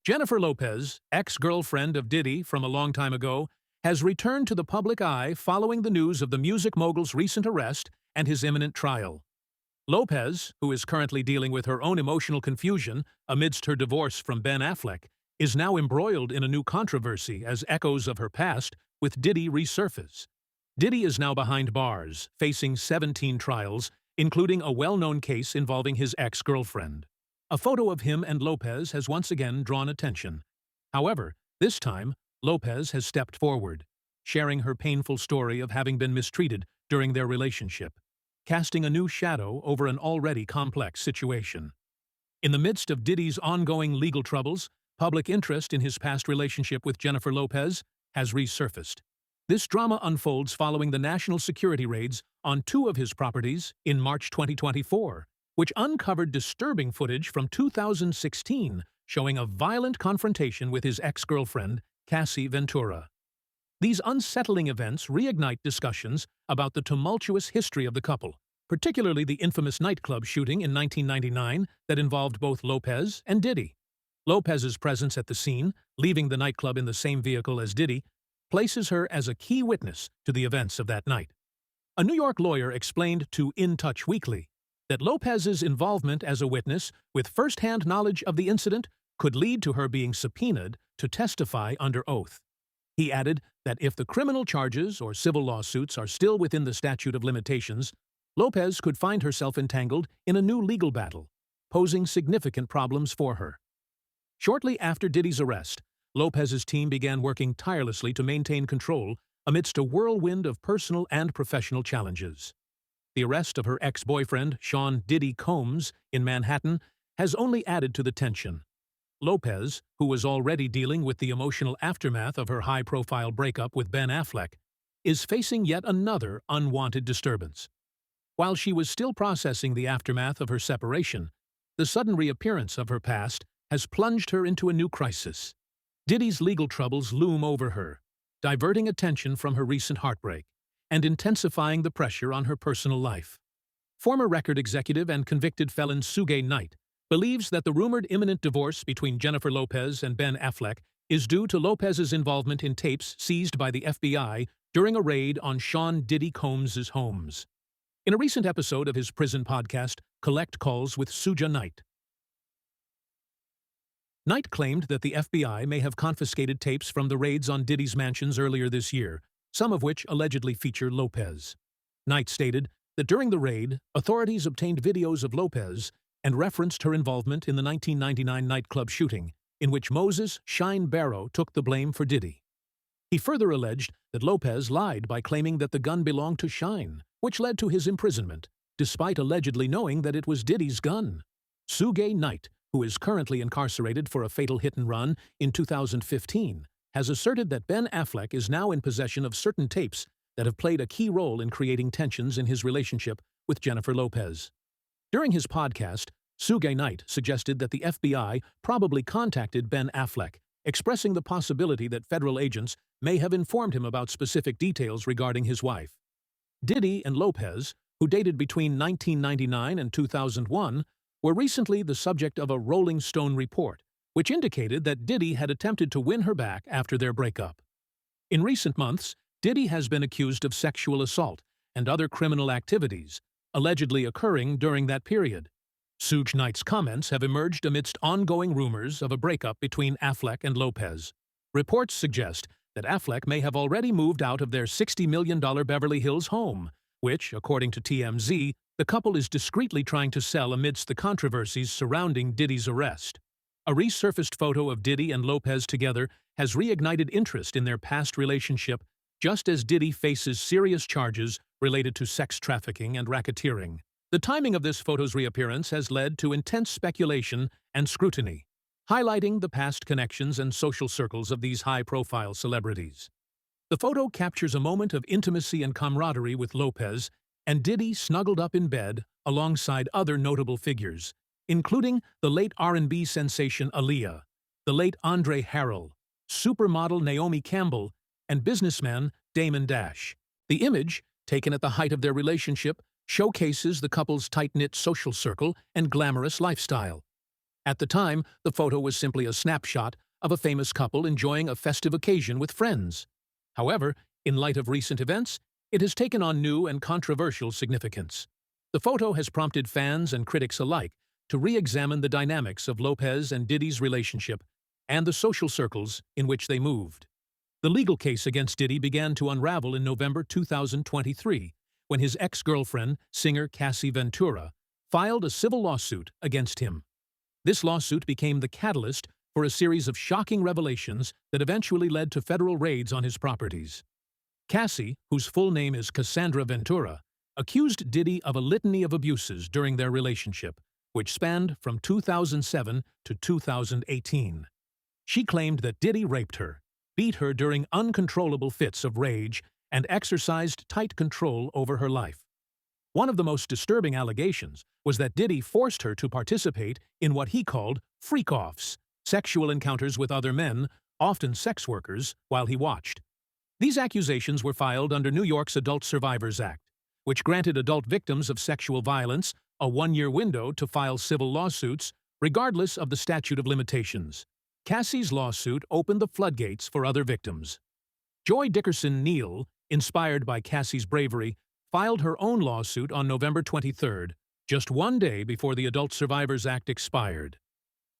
Jennifer Lopez, ex-girlfriend of Diddy from a long time ago, has returned to the public eye following the news of the music mogul's recent arrest and his imminent trial. Lopez, who is currently dealing with her own emotional confusion amidst her divorce from Ben Affleck, is now embroiled in a new controversy as echoes of her past with Diddy resurface. Diddy is now behind bars, facing 17 trials, including a well-known case involving his ex-girlfriend. A photo of him and Lopez has once again drawn attention. However, this time, Lopez has stepped forward, sharing her painful story of having been mistreated during their relationship, casting a new shadow over an already complex situation. In the midst of Diddy's ongoing legal troubles, public interest in his past relationship with Jennifer Lopez has resurfaced. This drama unfolds following the national security raids on two of his properties in March 2024, which uncovered disturbing footage from 2016 showing a violent confrontation with his ex-girlfriend, Cassie Ventura. These unsettling events reignite discussions about the tumultuous history of the couple, particularly the infamous nightclub shooting in 1999 that involved both Lopez and Diddy. Lopez's presence at the scene, leaving the nightclub in the same vehicle as Diddy, places her as a key witness to the events of that night. A New York lawyer explained to In Touch Weekly that Lopez's involvement as a witness with first-hand knowledge of the incident could lead to her being subpoenaed to testify under oath. He added that if the criminal charges or civil lawsuits are still within the statute of limitations, Lopez could find herself entangled in a new legal battle, posing significant problems for her. Shortly after Diddy's arrest, Lopez's team began working tirelessly to maintain control amidst a whirlwind of personal and professional challenges. The arrest of her ex-boyfriend, Sean Diddy Combs, in Manhattan, has only added to the tension. Lopez, who was already dealing with the emotional aftermath of her high-profile breakup with Ben Affleck, is facing yet another unwanted disturbance. While she was still processing the aftermath of her separation, the sudden reappearance of her past has plunged her into a new crisis. Diddy's legal troubles loom over her, diverting attention from her recent heartbreak and intensifying the pressure on her personal life. Former record executive and convicted felon Suge Knight believes that the rumored imminent divorce between Jennifer Lopez and Ben Affleck is due to Lopez's involvement in tapes seized by the FBI during a raid on Sean Diddy Combs' homes. In a recent episode of his prison podcast, Collect Calls with Suge Knight, Knight claimed that the FBI may have confiscated tapes from the raids on Diddy's mansions earlier this year, some of which allegedly feature Lopez. Knight stated that during the raid, authorities obtained videos of Lopez and referenced her involvement in the 1999 nightclub shooting, in which Moses Shine Barrow took the blame for Diddy. He further alleged that Lopez lied by claiming that the gun belonged to Shine, which led to his imprisonment, despite allegedly knowing that it was Diddy's gun. Suge Knight, who is currently incarcerated for a fatal hit-and-run in 2015, has asserted that Ben Affleck is now in possession of certain tapes that have played a key role in creating tensions in his relationship with Jennifer Lopez. During his podcast, Suge Knight suggested that the FBI probably contacted Ben Affleck, expressing the possibility that federal agents may have informed him about specific details regarding his wife. Diddy and Lopez, who dated between 1999 and 2001, were recently the subject of a Rolling Stone report, which indicated that Diddy had attempted to win her back after their breakup. In recent months, Diddy has been accused of sexual assault and other criminal activities, allegedly occurring during that period. Suge Knight's comments have emerged amidst ongoing rumors of a breakup between Affleck and Lopez. Reports suggest that Affleck may have already moved out of their $60 million Beverly Hills home, which, according to TMZ, the couple is discreetly trying to sell amidst the controversies surrounding Diddy's arrest. A resurfaced photo of Diddy and Lopez together has reignited interest in their past relationship, just as Diddy faces serious charges related to sex trafficking and racketeering. The timing of this photo's reappearance has led to intense speculation and scrutiny, highlighting the past connections and social circles of these high-profile celebrities. The photo captures a moment of intimacy and camaraderie with Lopez and Diddy snuggled up in bed alongside other notable figures, including the late R&B sensation Aaliyah, the late Andre Harrell, supermodel Naomi Campbell, and businessman Damon Dash. The image, taken at the height of their relationship, showcases the couple's tight-knit social circle and glamorous lifestyle. At the time, the photo was simply a snapshot of a famous couple enjoying a festive occasion with friends. However, in light of recent events, it has taken on new and controversial significance. The photo has prompted fans and critics alike to re-examine the dynamics of Lopez and Diddy's relationship and the social circles in which they moved. The legal case against Diddy began to unravel in November 2023, when his ex-girlfriend, singer Cassie Ventura, filed a civil lawsuit against him. This lawsuit became the catalyst for a series of shocking revelations that eventually led to federal raids on his properties. Cassie, whose full name is Cassandra Ventura, accused Diddy of a litany of abuses during their relationship, which spanned from 2007 to 2018. She claimed that Diddy raped her, beat her during uncontrollable fits of rage, and exercised tight control over her life. One of the most disturbing allegations was that Diddy forced her to participate in what he called freak-offs, sexual encounters with other men, often sex workers, while he watched. These accusations were filed under New York's Adult Survivors Act, which granted adult victims of sexual violence a one-year window to file civil lawsuits, regardless of the statute of limitations. Cassie's lawsuit opened the floodgates for other victims. Joy Dickerson Neal, inspired by Cassie's bravery, filed her own lawsuit on November 23, just one day before the Adult Survivors Act expired.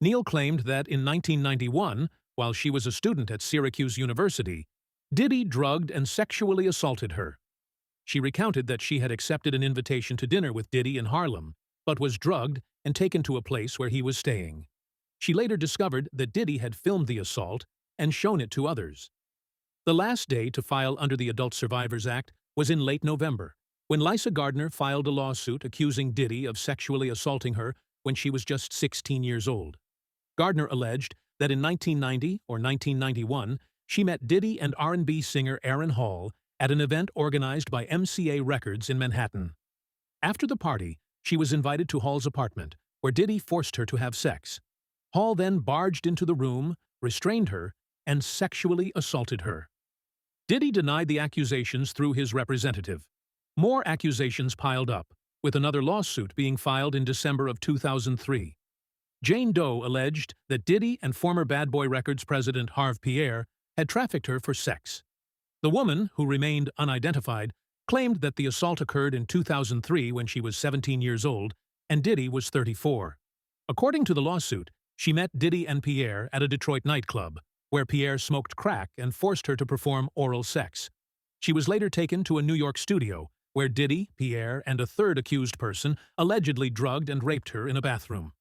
Neal claimed that in 1991, while she was a student at Syracuse University, Diddy drugged and sexually assaulted her. She recounted that she had accepted an invitation to dinner with Diddy in Harlem, but was drugged and taken to a place where he was staying. She later discovered that Diddy had filmed the assault and shown it to others. The last day to file under the Adult Survivors Act was in late November, when Lisa Gardner filed a lawsuit accusing Diddy of sexually assaulting her when she was just 16 years old. Gardner alleged that in 1990 or 1991, she met Diddy and R&B singer Aaron Hall at an event organized by MCA Records in Manhattan. After the party, she was invited to Hall's apartment, where Diddy forced her to have sex. Hall then barged into the room, restrained her, and sexually assaulted her. Diddy denied the accusations through his representative. More accusations piled up, with another lawsuit being filed in December of 2003. Jane Doe alleged that Diddy and former Bad Boy Records president Harve Pierre had trafficked her for sex. The woman, who remained unidentified, claimed that the assault occurred in 2003 when she was 17 years old and Diddy was 34. According to the lawsuit, she met Diddy and Pierre at a Detroit nightclub, where Pierre smoked crack and forced her to perform oral sex. She was later taken to a New York studio, where Diddy, Pierre, and a third accused person allegedly drugged and raped her in a bathroom.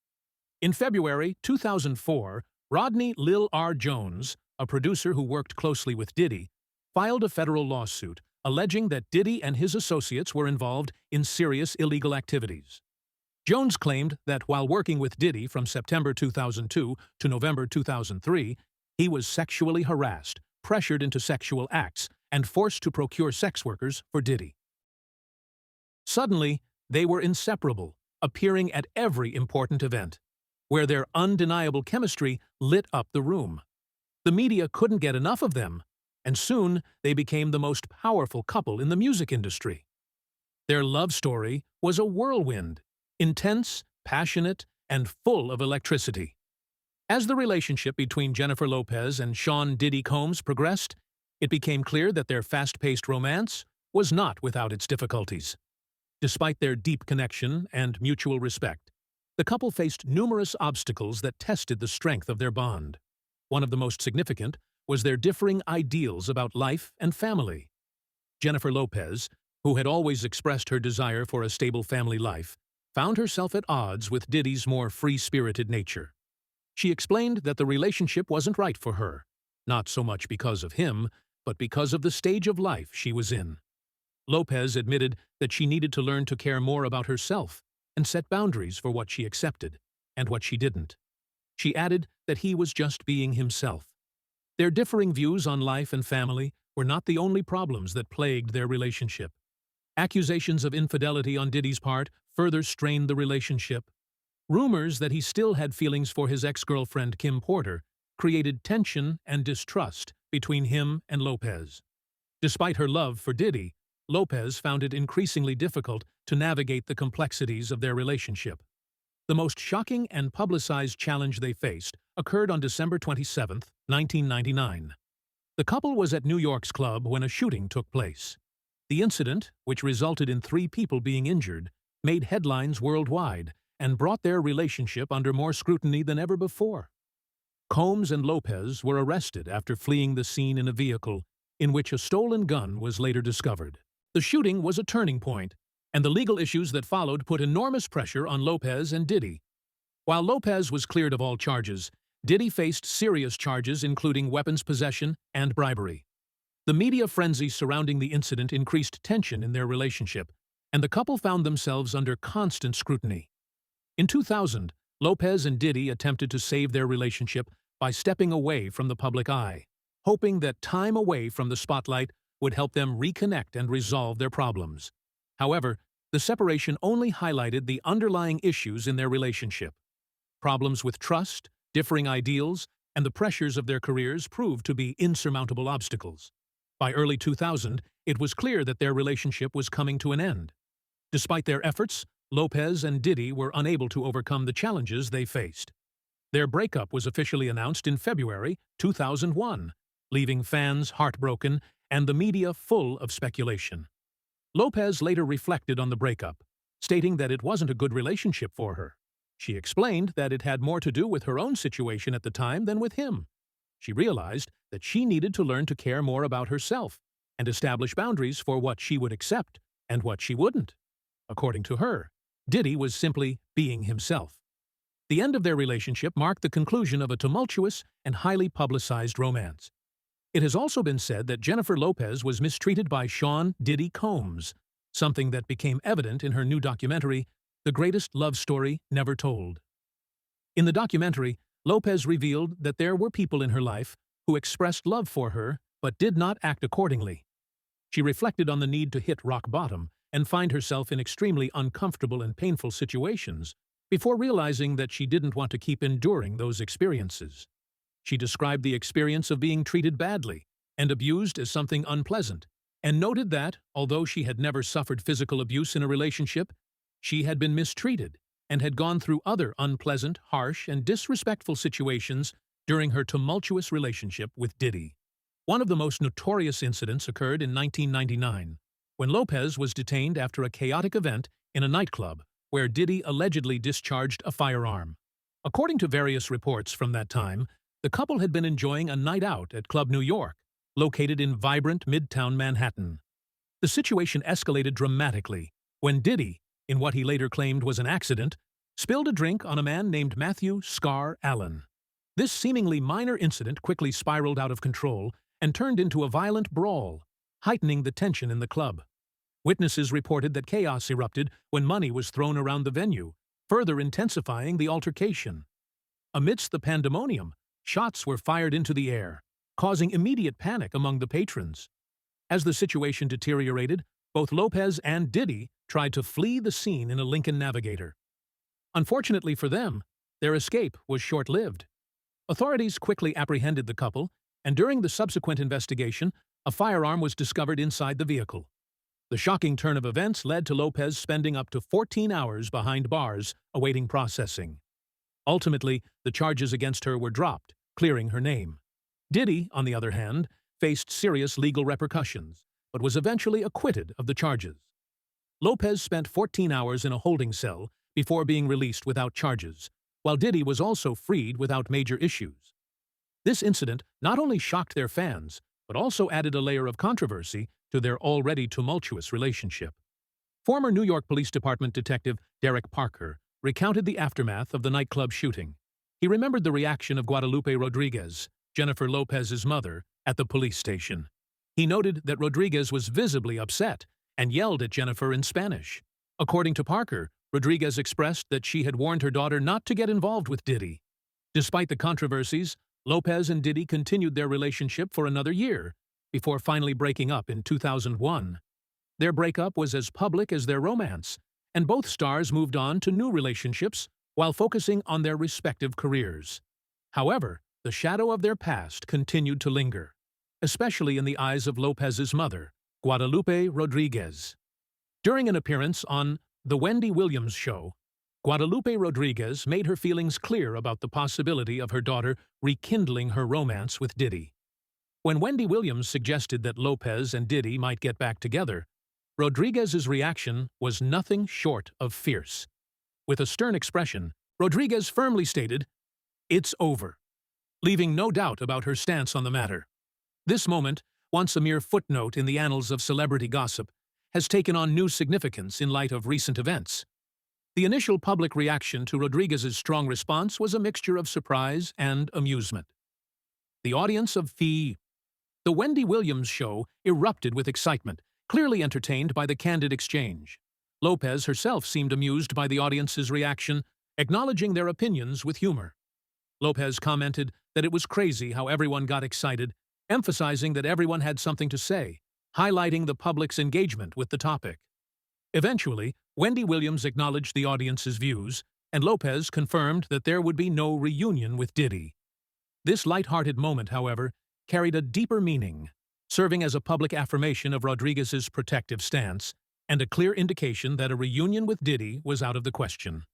In February 2004, Rodney Lil R. Jones, a producer who worked closely with Diddy, filed a federal lawsuit alleging that Diddy and his associates were involved in serious illegal activities. Jones claimed that while working with Diddy from September 2002 to November 2003, he was sexually harassed, pressured into sexual acts, and forced to procure sex workers for Diddy. Suddenly, they were inseparable, appearing at every important event, where their undeniable chemistry lit up the room. The media couldn't get enough of them, and soon they became the most powerful couple in the music industry. Their love story was a whirlwind, intense, passionate, and full of electricity. As the relationship between Jennifer Lopez and Sean Diddy Combs progressed, it became clear that their fast-paced romance was not without its difficulties. Despite their deep connection and mutual respect, the couple faced numerous obstacles that tested the strength of their bond. One of the most significant was their differing ideals about life and family. Jennifer Lopez, who had always expressed her desire for a stable family life, found herself at odds with Diddy's more free-spirited nature. She explained that the relationship wasn't right for her, not so much because of him, but because of the stage of life she was in. Lopez admitted that she needed to learn to care more about herself and set boundaries for what she accepted and what she didn't. She added that he was just being himself. Their differing views on life and family were not the only problems that plagued their relationship. Accusations of infidelity on Diddy's part further strained the relationship. Rumors that he still had feelings for his ex-girlfriend Kim Porter created tension and distrust between him and Lopez. Despite her love for Diddy, Lopez found it increasingly difficult to navigate the complexities of their relationship. The most shocking and publicized challenge they faced occurred on December 27, 1999. The couple was at New York's club when a shooting took place. The incident, which resulted in 3 people being injured, made headlines worldwide and brought their relationship under more scrutiny than ever before. Combs and Lopez were arrested after fleeing the scene in a vehicle in which a stolen gun was later discovered. The shooting was a turning point, and the legal issues that followed put enormous pressure on Lopez and Diddy. While Lopez was cleared of all charges, Diddy faced serious charges including weapons possession and bribery. The media frenzy surrounding the incident increased tension in their relationship, and the couple found themselves under constant scrutiny. In 2000, Lopez and Diddy attempted to save their relationship by stepping away from the public eye, hoping that time away from the spotlight would help them reconnect and resolve their problems. However, the separation only highlighted the underlying issues in their relationship. Problems with trust, differing ideals, and the pressures of their careers proved to be insurmountable obstacles. By early 2000, it was clear that their relationship was coming to an end. Despite their efforts, Lopez and Diddy were unable to overcome the challenges they faced. Their breakup was officially announced in February 2001, leaving fans heartbroken and the media full of speculation. Lopez later reflected on the breakup, stating that it wasn't a good relationship for her. She explained that it had more to do with her own situation at the time than with him. She realized that she needed to learn to care more about herself and establish boundaries for what she would accept and what she wouldn't. According to her, Diddy was simply being himself. The end of their relationship marked the conclusion of a tumultuous and highly publicized romance. It has also been said that Jennifer Lopez was mistreated by Sean Diddy Combs, something that became evident in her new documentary, The Greatest Love Story Never Told. In the documentary, Lopez revealed that there were people in her life who expressed love for her but did not act accordingly. She reflected on the need to hit rock bottom and find herself in extremely uncomfortable and painful situations before realizing that she didn't want to keep enduring those experiences. She described the experience of being treated badly and abused as something unpleasant, and noted that, although she had never suffered physical abuse in a relationship, she had been mistreated and had gone through other unpleasant, harsh, and disrespectful situations during her tumultuous relationship with Diddy. One of the most notorious incidents occurred in 1999, when Lopez was detained after a chaotic event in a nightclub where Diddy allegedly discharged a firearm. According to various reports from that time, the couple had been enjoying a night out at Club New York, located in vibrant Midtown Manhattan. The situation escalated dramatically when Diddy, in what he later claimed was an accident, spilled a drink on a man named Matthew Scar Allen. This seemingly minor incident quickly spiraled out of control and turned into a violent brawl, heightening the tension in the club. Witnesses reported that chaos erupted when money was thrown around the venue, further intensifying the altercation. Amidst the pandemonium, shots were fired into the air, causing immediate panic among the patrons. As the situation deteriorated, both Lopez and Diddy tried to flee the scene in a Lincoln Navigator. Unfortunately for them, their escape was short-lived. Authorities quickly apprehended the couple, and during the subsequent investigation, a firearm was discovered inside the vehicle. The shocking turn of events led to Lopez spending up to 14 hours behind bars awaiting processing. Ultimately, the charges against her were dropped, clearing her name. Diddy, on the other hand, faced serious legal repercussions, but was eventually acquitted of the charges. Lopez spent 14 hours in a holding cell before being released without charges, while Diddy was also freed without major issues. This incident not only shocked their fans, but also added a layer of controversy to their already tumultuous relationship. Former New York Police Department Detective Derek Parker recounted the aftermath of the nightclub shooting. He remembered the reaction of Guadalupe Rodriguez, Jennifer Lopez's mother, at the police station. He noted that Rodriguez was visibly upset and yelled at Jennifer in Spanish. According to Parker, Rodriguez expressed that she had warned her daughter not to get involved with Diddy. Despite the controversies, Lopez and Diddy continued their relationship for another year, before finally breaking up in 2001. Their breakup was as public as their romance, and both stars moved on to new relationships while focusing on their respective careers. However, the shadow of their past continued to linger, especially in the eyes of Lopez's mother, Guadalupe Rodriguez. During an appearance on The Wendy Williams Show, Guadalupe Rodriguez made her feelings clear about the possibility of her daughter rekindling her romance with Diddy. When Wendy Williams suggested that Lopez and Diddy might get back together, Rodriguez's reaction was nothing short of fierce. With a stern expression, Rodriguez firmly stated, "It's over," leaving no doubt about her stance on the matter. This moment, once a mere footnote in the annals of celebrity gossip, has taken on new significance in light of recent events. The initial public reaction to Rodriguez's strong response was a mixture of surprise and amusement. The audience of The Wendy Williams Show erupted with excitement, clearly entertained by the candid exchange. Lopez herself seemed amused by the audience's reaction, acknowledging their opinions with humor. Lopez commented that it was crazy how everyone got excited, emphasizing that everyone had something to say, highlighting the public's engagement with the topic. Eventually, Wendy Williams acknowledged the audience's views, and Lopez confirmed that there would be no reunion with Diddy. This light-hearted moment, however, carried a deeper meaning, serving as a public affirmation of Rodriguez's protective stance and a clear indication that a reunion with Diddy was out of the question.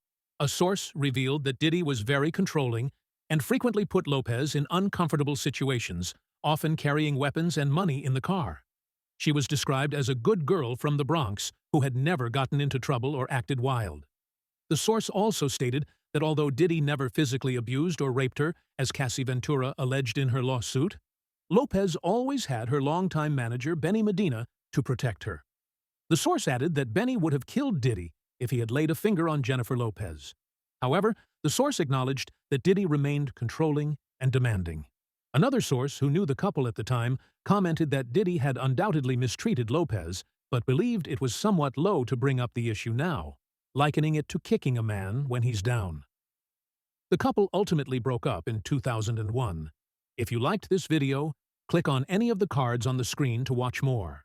A source revealed that Diddy was very controlling and frequently put Lopez in uncomfortable situations, often carrying weapons and money in the car. She was described as a good girl from the Bronx who had never gotten into trouble or acted wild. The source also stated that although Diddy never physically abused or raped her, as Cassie Ventura alleged in her lawsuit, Lopez always had her longtime manager, Benny Medina, to protect her. The source added that Benny would have killed Diddy if he had laid a finger on Jennifer Lopez. However, the source acknowledged that Diddy remained controlling and demanding. Another source who knew the couple at the time commented that Diddy had undoubtedly mistreated Lopez, but believed it was somewhat low to bring up the issue now, likening it to kicking a man when he's down. The couple ultimately broke up in 2001. If you liked this video, click on any of the cards on the screen to watch more.